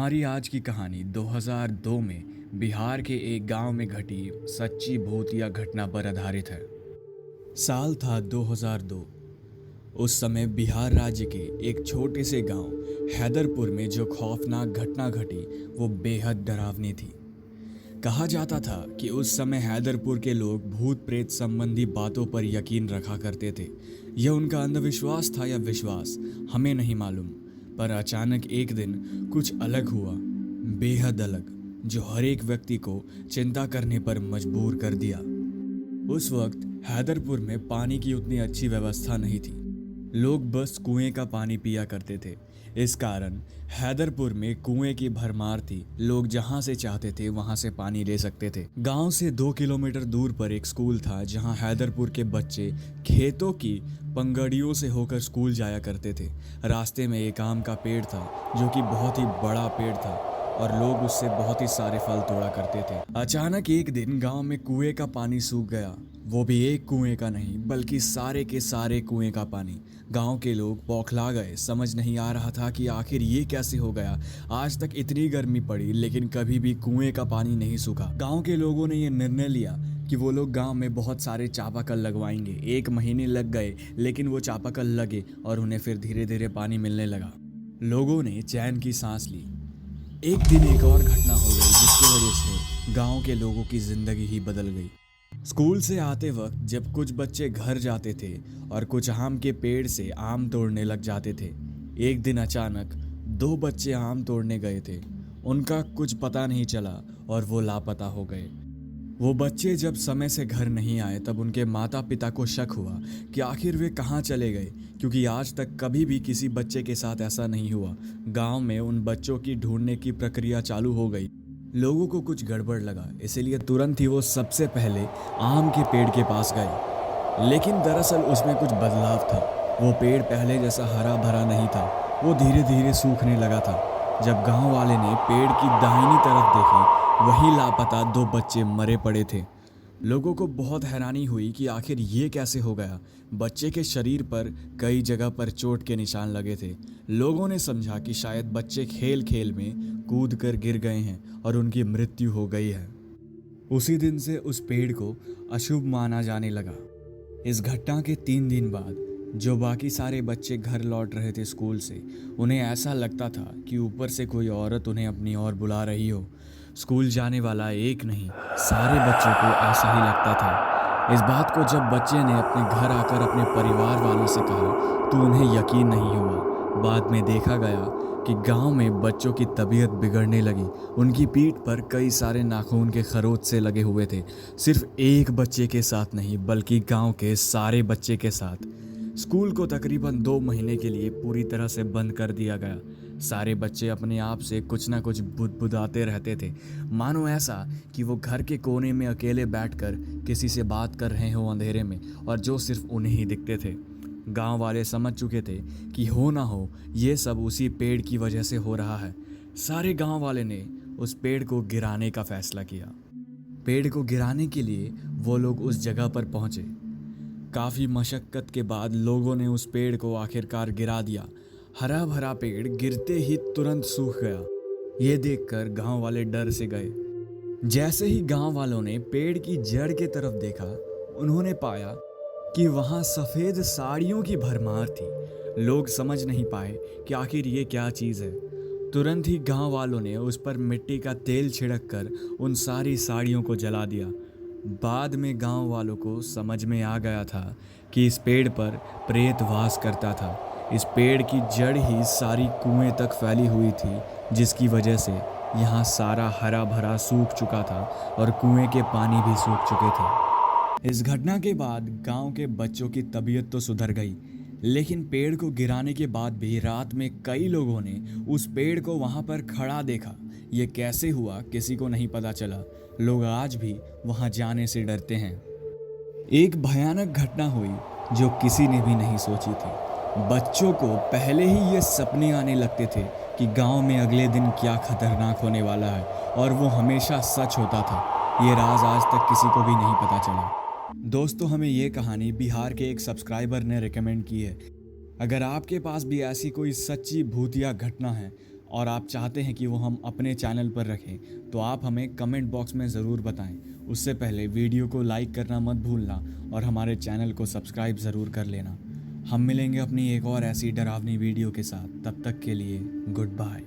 हमारी आज की कहानी 2002 में बिहार के एक गांव में घटी सच्ची भूतिया घटना पर आधारित है। साल था 2002। उस समय बिहार राज्य के एक छोटे से गांव हैदरपुर में जो खौफनाक घटना घटी वो बेहद डरावनी थी। कहा जाता था कि उस समय हैदरपुर के लोग भूत प्रेत संबंधी बातों पर यकीन रखा करते थे। यह उनका अंधविश्वास था या विश्वास हमें नहीं मालूम, पर अचानक एक दिन कुछ अलग हुआ, बेहद अलग, जो हर एक व्यक्ति को चिंता करने पर मजबूर कर दिया। उस वक्त हैदरपुर में पानी की उतनी अच्छी व्यवस्था नहीं थी। लोग बस कुएं का पानी पिया करते थे। इस कारण हैदरपुर में कुएं की भरमार थी। लोग जहां से चाहते थे वहां से पानी ले सकते थे। गांव से 2 किलोमीटर दूर पर एक स्कूल था जहां हैदरपुर के बच्चे खेतों की पंगड़ियों से होकर स्कूल जाया करते थे। रास्ते में एक आम का पेड़ था जो कि बहुत ही बड़ा पेड़ था और लोग उससे बहुत ही सारे फल तोड़ा करते थे। अचानक एक दिन गांव में कुएं का पानी सूख गया। वो भी एक कुएं का नहीं बल्कि सारे के सारे कुएं का पानी। गांव के लोग बौखला गए। समझ नहीं आ रहा था कि आखिर ये कैसे हो गया। आज तक इतनी गर्मी पड़ी लेकिन कभी भी कुएं का पानी नहीं सूखा। गांव के लोगों ने ये निर्णय लिया कि वो लोग गांव में बहुत सारे चापाकल लगवाएंगे। 1 महीने लग गए लेकिन वो चापाकल लगे और उन्हें फिर धीरे धीरे पानी मिलने लगा। लोगों ने चैन की सांस ली। एक दिन एक और घटना हो गई जिसकी वजह से गांव के लोगों की जिंदगी ही बदल गई। स्कूल से आते वक्त जब कुछ बच्चे घर जाते थे और कुछ आम के पेड़ से आम तोड़ने लग जाते थे, एक दिन अचानक 2 बच्चे आम तोड़ने गए थे। उनका कुछ पता नहीं चला और वो लापता हो गए। वो बच्चे जब समय से घर नहीं आए तब उनके माता पिता को शक हुआ कि आखिर वे कहाँ चले गए, क्योंकि आज तक कभी भी किसी बच्चे के साथ ऐसा नहीं हुआ। गांव में उन बच्चों की ढूंढने की प्रक्रिया चालू हो गई। लोगों को कुछ गड़बड़ लगा, इसीलिए तुरंत ही वो सबसे पहले आम के पेड़ के पास गए। लेकिन दरअसल उसमें कुछ बदलाव था। वो पेड़ पहले जैसा हरा भरा नहीं था, वो धीरे धीरे सूखने लगा था। जब गांव वाले ने पेड़ की दाहिनी तरफ देखी, वहीं लापता 2 बच्चे मरे पड़े थे। लोगों को बहुत हैरानी हुई कि आखिर ये कैसे हो गया। बच्चे के शरीर पर कई जगह पर चोट के निशान लगे थे। लोगों ने समझा कि शायद बच्चे खेल खेल में कूद कर गिर गए हैं और उनकी मृत्यु हो गई है। उसी दिन से उस पेड़ को अशुभ माना जाने लगा। इस घटना के 3 दिन बाद जो बाकी सारे बच्चे घर लौट रहे थे स्कूल से, उन्हें ऐसा लगता था कि ऊपर से कोई औरत उन्हें अपनी ओर बुला रही हो। स्कूल जाने वाला एक नहीं, सारे बच्चों को ऐसा ही लगता था। इस बात को जब बच्चे ने अपने घर आकर अपने परिवार वालों से कहा तो उन्हें यकीन नहीं हुआ। बाद में देखा गया कि गांव में बच्चों की तबीयत बिगड़ने लगी। उनकी पीठ पर कई सारे नाखून के खरोंच से लगे हुए थे। सिर्फ एक बच्चे के साथ नहीं बल्कि गांव के सारे बच्चे के साथ। स्कूल को तकरीबन 2 महीने के लिए पूरी तरह से बंद कर दिया गया। सारे बच्चे अपने आप से कुछ ना कुछ बुदबुदाते रहते थे, मानो ऐसा कि वो घर के कोने में अकेले बैठकर किसी से बात कर रहे हो अंधेरे में, और जो सिर्फ उन्हें ही दिखते थे। गांव वाले समझ चुके थे कि हो ना हो ये सब उसी पेड़ की वजह से हो रहा है। सारे गांव वाले ने उस पेड़ को गिराने का फैसला किया। पेड़ को गिराने के लिए वो लोग उस जगह पर पहुंचे। काफ़ी मशक्क़त के बाद लोगों ने उस पेड़ को आखिरकार गिरा दिया। हरा भरा पेड़ गिरते ही तुरंत सूख गया। ये देखकर गांव वाले डर से गए। जैसे ही गांव वालों ने पेड़ की जड़ के तरफ देखा, उन्होंने पाया कि वहां सफ़ेद साड़ियों की भरमार थी। लोग समझ नहीं पाए कि आखिर ये क्या चीज़ है। तुरंत ही गांव वालों ने उस पर मिट्टी का तेल छिड़क कर उन सारी साड़ियों को जला दिया। बाद में गांव वालों को समझ में आ गया था कि इस पेड़ पर प्रेत वास करता था। इस पेड़ की जड़ ही सारी कुएं तक फैली हुई थी, जिसकी वजह से यहाँ सारा हरा भरा सूख चुका था और कुएं के पानी भी सूख चुके थे। इस घटना के बाद गांव के बच्चों की तबीयत तो सुधर गई, लेकिन पेड़ को गिराने के बाद भी रात में कई लोगों ने उस पेड़ को वहां पर खड़ा देखा। ये कैसे हुआ किसी को नहीं पता चला। लोग आज भी वहां जाने से डरते हैं। एक भयानक घटना हुई जो किसी ने भी नहीं सोची थी। बच्चों को पहले ही ये सपने आने लगते थे कि गांव में अगले दिन क्या खतरनाक होने वाला है, और वो हमेशा सच होता था। ये राज आज तक किसी को भी नहीं पता चला। दोस्तों, हमें ये कहानी बिहार के एक सब्सक्राइबर ने रिकमेंड की है। अगर आपके पास भी ऐसी कोई सच्ची भूतिया घटना है और आप चाहते हैं कि वो हम अपने चैनल पर रखें तो आप हमें कमेंट बॉक्स में ज़रूर बताएं। उससे पहले वीडियो को लाइक करना मत भूलना और हमारे चैनल को सब्सक्राइब ज़रूर कर लेना। हम मिलेंगे अपनी एक और ऐसी डरावनी वीडियो के साथ। तब तक के लिए गुड बाय।